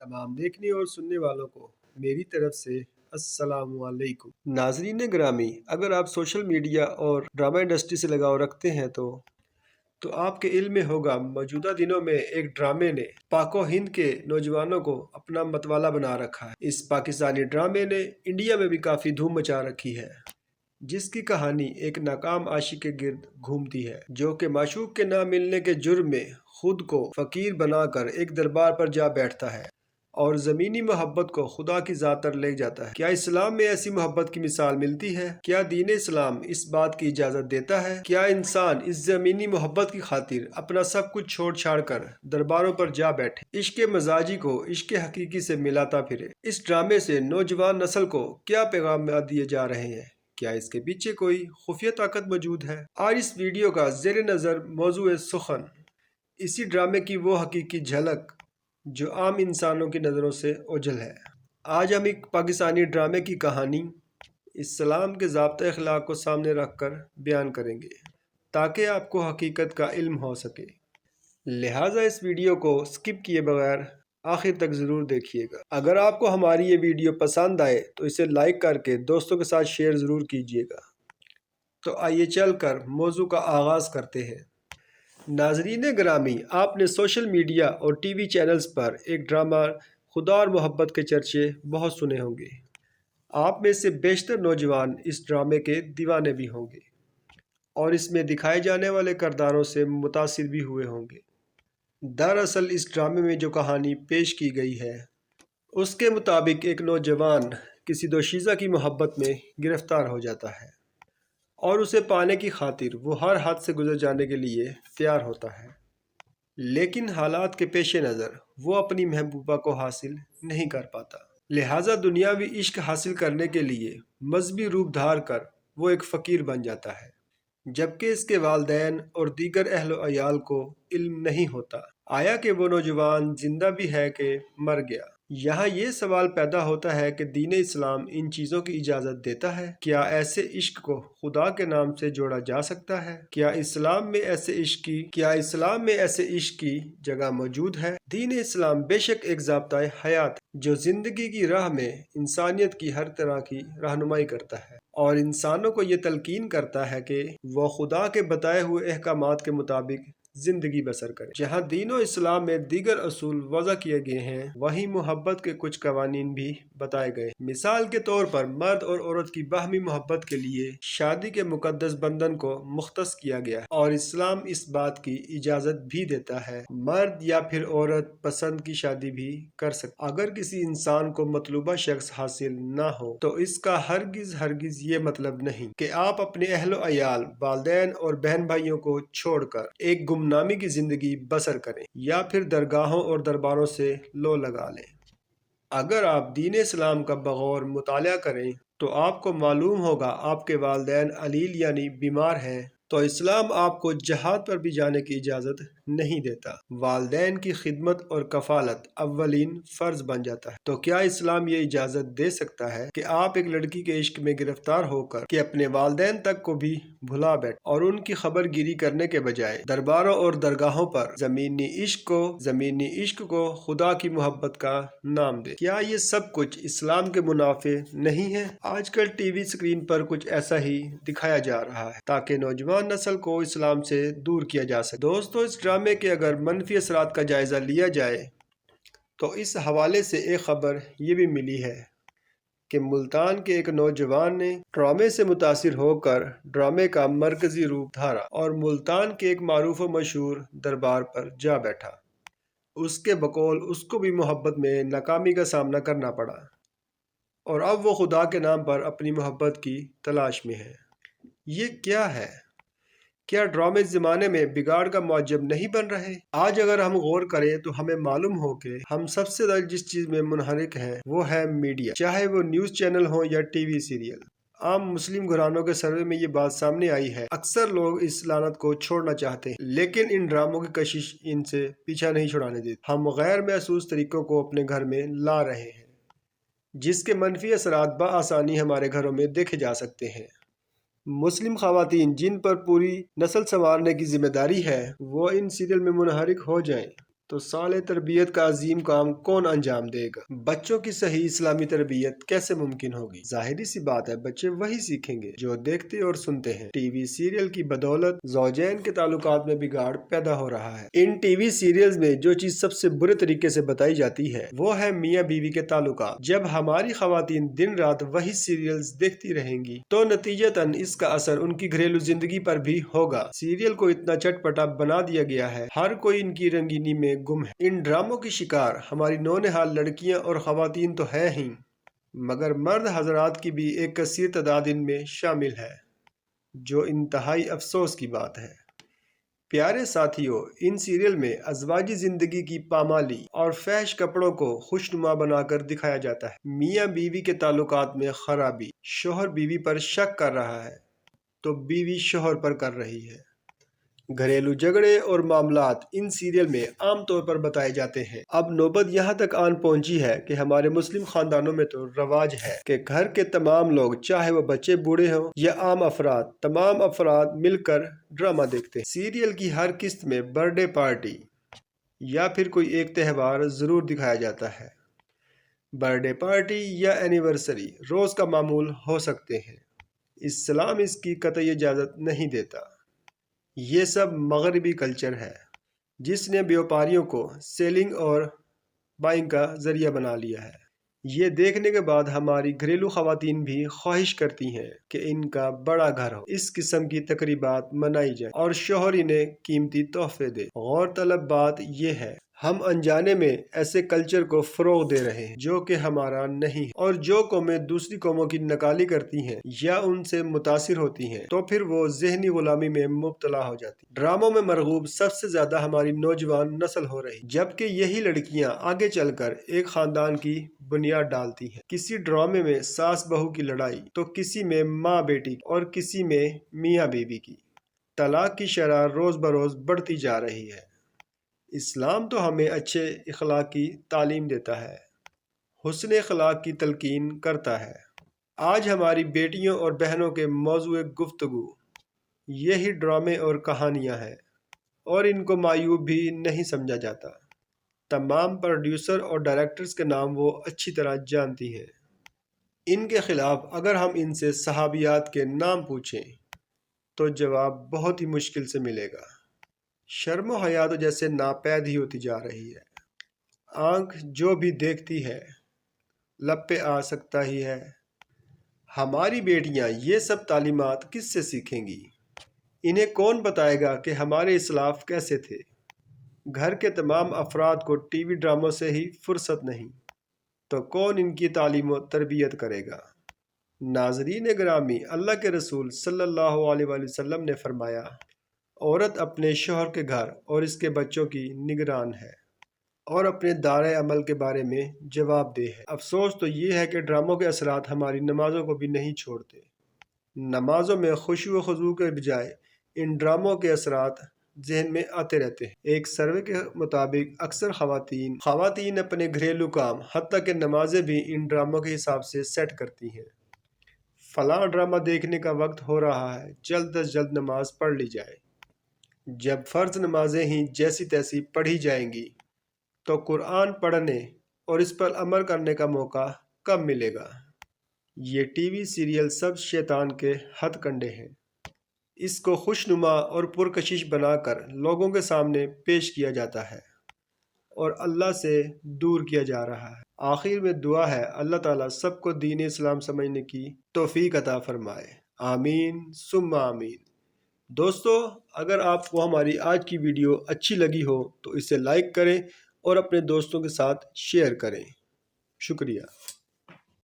تمام دیکھنے اور سننے والوں کو میری طرف سے السلام علیکم۔ ناظرین گرامی، اگر آپ سوشل میڈیا اور ڈرامہ انڈسٹری سے لگاؤ رکھتے ہیں تو آپ کے علم میں ہوگا موجودہ دنوں میں ایک ڈرامے نے پاک و ہند کے نوجوانوں کو اپنا متوالا بنا رکھا ہے۔ اس پاکستانی ڈرامے نے انڈیا میں بھی کافی دھوم مچا رکھی ہے، جس کی کہانی ایک ناکام عاشق کے گرد گھومتی ہے جو کہ معشوق کے نہ ملنے کے جرم میں خود کو فقیر بنا کر ایک دربار پر جا بیٹھتا ہے اور زمینی محبت کو خدا کی ذات تر لے جاتا ہے۔ کیا اسلام میں ایسی محبت کی مثال ملتی ہے؟ کیا دین اسلام اس بات کی اجازت دیتا ہے؟ کیا انسان اس زمینی محبت کی خاطر اپنا سب کچھ چھوڑ چھاڑ کر درباروں پر جا بیٹھے، عشق مزاجی کو عشق حقیقی سے ملاتا پھرے؟ اس ڈرامے سے نوجوان نسل کو کیا پیغامات دیے جا رہے ہیں؟ کیا اس کے پیچھے کوئی خفیہ طاقت موجود ہے؟ آج اس ویڈیو کا زیر نظر موضوع سخن اسی ڈرامے کی وہ حقیقی جھلک جو عام انسانوں کی نظروں سے اوجھل ہے۔ آج ہم ایک پاکستانی ڈرامے کی کہانی اسلام کے ضابطۂ اخلاق کو سامنے رکھ کر بیان کریں گے تاکہ آپ کو حقیقت کا علم ہو سکے۔ لہٰذا اس ویڈیو کو سکپ کیے بغیر آخر تک ضرور دیکھیے گا۔ اگر آپ کو ہماری یہ ویڈیو پسند آئے تو اسے لائک کر کے دوستوں کے ساتھ شیئر ضرور کیجیے گا۔ تو آئیے چل کر موضوع کا آغاز کرتے ہیں۔ ناظرین گرامی، آپ نے سوشل میڈیا اور ٹی وی چینلز پر ایک ڈرامہ خدا اور محبت کے چرچے بہت سنے ہوں گے۔ آپ میں سے بیشتر نوجوان اس ڈرامے کے دیوانے بھی ہوں گے اور اس میں دکھائے جانے والے کرداروں سے متاثر بھی ہوئے ہوں گے۔ دراصل اس ڈرامے میں جو کہانی پیش کی گئی ہے اس کے مطابق ایک نوجوان کسی دوشیزہ کی محبت میں گرفتار ہو جاتا ہے اور اسے پانے کی خاطر وہ ہر حد سے گزر جانے کے لیے تیار ہوتا ہے، لیکن حالات کے پیش نظر وہ اپنی محبوبہ کو حاصل نہیں کر پاتا۔ لہٰذا دنیاوی عشق حاصل کرنے کے لیے مذہبی روپ دھار کر وہ ایک فقیر بن جاتا ہے، جبکہ اس کے والدین اور دیگر اہل و عیال کو علم نہیں ہوتا آیا کہ وہ نوجوان زندہ بھی ہے کہ مر گیا۔ یہاں یہ سوال پیدا ہوتا ہے کہ دین اسلام ان چیزوں کی اجازت دیتا ہے؟ کیا ایسے عشق کو خدا کے نام سے جوڑا جا سکتا ہے؟ کیا اسلام میں ایسے عشق کی جگہ موجود ہے؟ دین اسلام بے شک ایک ضابطۂ حیات ہے جو زندگی کی راہ میں انسانیت کی ہر طرح کی رہنمائی کرتا ہے اور انسانوں کو یہ تلقین کرتا ہے کہ وہ خدا کے بتائے ہوئے احکامات کے مطابق زندگی بسر کرے۔ جہاں دین و اسلام میں دیگر اصول وضع کیے گئے ہیں، وہیں محبت کے کچھ قوانین بھی بتائے گئے ہیں۔ مثال کے طور پر مرد اور عورت کی باہمی محبت کے لیے شادی کے مقدس بندھن کو مختص کیا گیا ہے اور اسلام اس بات کی اجازت بھی دیتا ہے مرد یا پھر عورت پسند کی شادی بھی کر سکتے۔ اگر کسی انسان کو مطلوبہ شخص حاصل نہ ہو تو اس کا ہرگز یہ مطلب نہیں کہ آپ اپنے اہل و عیال، والدین اور بہن بھائیوں کو چھوڑ کر ایک گمنامی کی زندگی بسر کریں یا پھر درگاہوں اور درباروں سے لو لگا لیں۔ اگر آپ دین اسلام کا بغور مطالعہ کریں تو آپ کو معلوم ہوگا آپ کے والدین علیل یعنی بیمار ہیں تو اسلام آپ کو جہاد پر بھی جانے کی اجازت نہیں دیتا۔ والدین کی خدمت اور کفالت اولین فرض بن جاتا ہے، تو کیا اسلام یہ اجازت دے سکتا ہے کہ آپ ایک لڑکی کے عشق میں گرفتار ہو کر کہ اپنے والدین تک کو بھی بھلا بیٹھ اور ان کی خبر گیری کرنے کے بجائے درباروں اور درگاہوں پر زمینی عشق کو خدا کی محبت کا نام دے؟ کیا یہ سب کچھ اسلام کے منافع نہیں ہے؟ آج کل ٹی وی اسکرین پر کچھ ایسا ہی دکھایا جا رہا ہے تاکہ نوجوان نسل کو اسلام سے دور کیا جا سکے۔ دوستو، اس ڈرامے کے اگر منفی اثرات کا جائزہ لیا جائے تو اس حوالے سے ایک خبر یہ بھی ملی ہے کہ ملتان کے ایک نوجوان نے ڈرامے سے متاثر ہو کر ڈرامے کا مرکزی روپ دھارا اور ملتان کے ایک معروف و مشہور دربار پر جا بیٹھا۔ اس کے بقول اس کو بھی محبت میں ناکامی کا سامنا کرنا پڑا اور اب وہ خدا کے نام پر اپنی محبت کی تلاش میں ہے۔ یہ کیا ہے؟ کیا ڈرامے زمانے میں بگاڑ کا معجب نہیں بن رہے؟ آج اگر ہم غور کریں تو ہمیں معلوم ہو کہ ہم سب سے زیادہ جس چیز میں منحرک ہیں وہ ہے میڈیا، چاہے وہ نیوز چینل ہوں یا ٹی وی سیریل۔ عام مسلم گھرانوں کے سروے میں یہ بات سامنے آئی ہے، اکثر لوگ اس لعنت کو چھوڑنا چاہتے ہیں لیکن ان ڈراموں کی کشش ان سے پیچھا نہیں چھڑانے دیتی۔ ہم غیر محسوس طریقوں کو اپنے گھر میں لا رہے ہیں جس کے منفی اثرات بآسانی ہمارے گھروں میں دیکھے جا سکتے ہیں۔ مسلم خواتین جن پر پوری نسل سنوارنے کی ذمہ داری ہے وہ ان سیریل میں منحرک ہو جائیں تو سال تربیت کا عظیم کام کون انجام دے گا؟ بچوں کی صحیح اسلامی تربیت کیسے ممکن ہوگی؟ ظاہری سی بات ہے، بچے وہی سیکھیں گے جو دیکھتے اور سنتے ہیں۔ ٹی وی سیریل کی بدولت زوجین کے تعلقات میں بگاڑ پیدا ہو رہا ہے۔ ان ٹی وی سیریلز میں جو چیز سب سے برے طریقے سے بتائی جاتی ہے وہ ہے میاں بیوی کے تعلقات۔ جب ہماری خواتین دن رات وہی سیریلز دیکھتی رہیں گی تو نتیجتاً اس کا اثر ان کی گھریلو زندگی پر بھی ہوگا۔ سیریل کو اتنا چٹپٹا بنا دیا گیا ہے، ہر کوئی ان کی رنگینی میں گم ہے۔ ان ڈراموں کی شکار ہماری نونہال لڑکیاں اور خواتین تو ہیں ہی، مگر مرد حضرات کی بھی ایک کثیر تعداد ان میں شامل ہے، جو انتہائی افسوس کی بات ہے۔ پیارے ساتھیوں، ان سیریل میں ازواجی زندگی کی پامالی اور فحش کپڑوں کو خوشنما بنا کر دکھایا جاتا ہے۔ میاں بیوی کے تعلقات میں خرابی، شوہر بیوی پر شک کر رہا ہے تو بیوی شوہر پر کر رہی ہے۔ گھریلو جھگڑے اور معاملات ان سیریل میں عام طور پر بتائے جاتے ہیں۔ اب نوبت یہاں تک آن پہنچی ہے کہ ہمارے مسلم خاندانوں میں تو رواج ہے کہ گھر کے تمام لوگ، چاہے وہ بچے بوڑھے ہوں یا عام افراد، تمام افراد مل کر ڈرامہ دیکھتے ہیں۔ سیریل کی ہر قسط میں برتھ ڈے پارٹی یا پھر کوئی ایک تہوار ضرور دکھایا جاتا ہے۔ برتھ ڈے پارٹی یا اینیورسری روز کا معمول ہو سکتے ہیں۔ اسلام اس کی قطعی اجازت نہیں دیتا۔ یہ سب مغربی کلچر ہے جس نے بیوپاریوں کو سیلنگ اور بائنگ کا ذریعہ بنا لیا ہے۔ یہ دیکھنے کے بعد ہماری گھریلو خواتین بھی خواہش کرتی ہیں کہ ان کا بڑا گھر ہو، اس قسم کی تقریبات منائی جائیں اور شوہر انہیں قیمتی تحفے دے۔ غور طلب بات یہ ہے، ہم انجانے میں ایسے کلچر کو فروغ دے رہے ہیں جو کہ ہمارا نہیں ہے، اور جو قومیں دوسری قوموں کی نقالی کرتی ہیں یا ان سے متاثر ہوتی ہیں تو پھر وہ ذہنی غلامی میں مبتلا ہو جاتی۔ ڈراموں میں مرغوب سب سے زیادہ ہماری نوجوان نسل ہو رہی، جبکہ یہی لڑکیاں آگے چل کر ایک خاندان کی بنیاد ڈالتی ہیں۔ کسی ڈرامے میں ساس بہو کی لڑائی تو کسی میں ماں بیٹی اور کسی میں میاں بیوی کی۔ طلاق کی شرح روز بروز بڑھتی جا رہی ہے۔ اسلام تو ہمیں اچھے اخلاق کی تعلیم دیتا ہے، حسن اخلاق کی تلقین کرتا ہے۔ آج ہماری بیٹیوں اور بہنوں کے موضوع گفتگو یہی ڈرامے اور کہانیاں ہیں، اور ان کو معیوب بھی نہیں سمجھا جاتا۔ تمام پروڈیوسر اور ڈائریکٹرز کے نام وہ اچھی طرح جانتی ہیں۔ ان کے خلاف اگر ہم ان سے صحابیات کے نام پوچھیں تو جواب بہت ہی مشکل سے ملے گا۔ شرم و حیا تو جیسے ناپید ہی ہوتی جا رہی ہے۔ آنکھ جو بھی دیکھتی ہے لب پہ آ سکتا ہی ہے۔ ہماری بیٹیاں یہ سب تعلیمات کس سے سیکھیں گی؟ انہیں کون بتائے گا کہ ہمارے اسلاف کیسے تھے؟ گھر کے تمام افراد کو ٹی وی ڈراموں سے ہی فرصت نہیں، تو کون ان کی تعلیم و تربیت کرے گا؟ ناظرین گرامی، اللہ کے رسول صلی اللہ علیہ وآلہ وسلم نے فرمایا، عورت اپنے شوہر کے گھر اور اس کے بچوں کی نگران ہے اور اپنے دائرۂ عمل کے بارے میں جواب دہ ہے۔ افسوس تو یہ ہے کہ ڈراموں کے اثرات ہماری نمازوں کو بھی نہیں چھوڑتے۔ نمازوں میں خشوع و خضوع کے بجائے ان ڈراموں کے اثرات ذہن میں آتے رہتے ہیں۔ ایک سروے کے مطابق اکثر خواتین اپنے گھریلو کام، حتیٰ کہ نمازیں بھی ان ڈراموں کے حساب سے سیٹ کرتی ہیں۔ فلاں ڈرامہ دیکھنے کا وقت ہو رہا ہے، جلد از جلد نماز پڑھ لی جائے۔ جب فرض نمازیں ہی جیسی تیسی پڑھی جائیں گی تو قرآن پڑھنے اور اس پر عمل کرنے کا موقع کب ملے گا؟ یہ ٹی وی سیریل سب شیطان کے ہتھ کنڈے ہیں۔ اس کو خوشنما اور پرکشش بنا کر لوگوں کے سامنے پیش کیا جاتا ہے اور اللہ سے دور کیا جا رہا ہے۔ آخر میں دعا ہے اللہ تعالیٰ سب کو دین اسلام سمجھنے کی توفیق عطا فرمائے۔ آمین ثم آمین۔ دوستو، اگر آپ کو ہماری آج کی ویڈیو اچھی لگی ہو تو اسے لائک کریں اور اپنے دوستوں کے ساتھ شیئر کریں۔ شکریہ۔